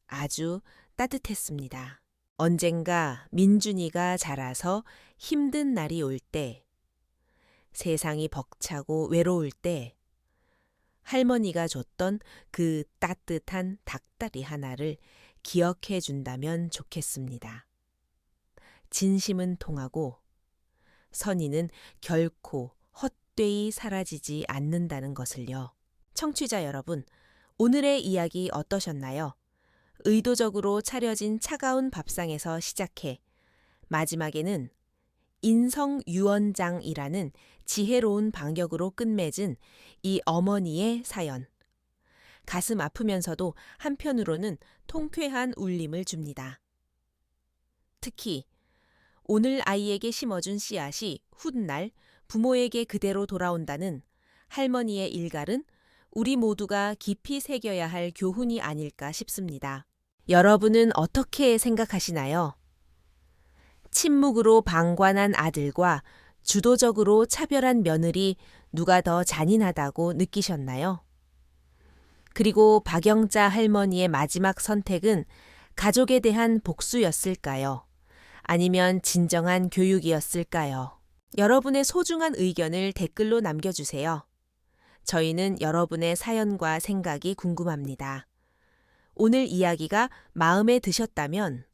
아주 따뜻했습니다. 언젠가 민준이가 자라서 힘든 날이 올 때, 세상이 벅차고 외로울 때, 할머니가 줬던 그 따뜻한 닭다리 하나를 기억해 준다면 좋겠습니다. 진심은 통하고 선의는 결코 헛되이 사라지지 않는다는 것을요. 청취자 여러분, 오늘의 이야기 어떠셨나요? 의도적으로 차려진 차가운 밥상에서 시작해 마지막에는 인성유언장이라는 지혜로운 방역으로 끝맺은 이 어머니의 사연. 가슴 아프면서도 한편으로는 통쾌한 울림을 줍니다. 특히 오늘 아이에게 심어준 씨앗이 훗날 부모에게 그대로 돌아온다는 할머니의 일갈은 우리 모두가 깊이 새겨야 할 교훈이 아닐까 싶습니다. 여러분은 어떻게 생각하시나요? 침묵으로 방관한 아들과 주도적으로 차별한 며느리 누가 더 잔인하다고 느끼셨나요? 그리고 박영자 할머니의 마지막 선택은 가족에 대한 복수였을까요? 아니면 진정한 교육이었을까요? 여러분의 소중한 의견을 댓글로 남겨주세요. 저희는 여러분의 사연과 생각이 궁금합니다. 오늘 이야기가 마음에 드셨다면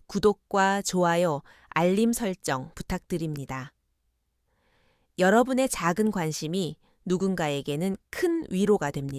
구독과 좋아요, 알림 설정 부탁드립니다. 여러분의 작은 관심이 누군가에게는 큰 위로가 됩니다.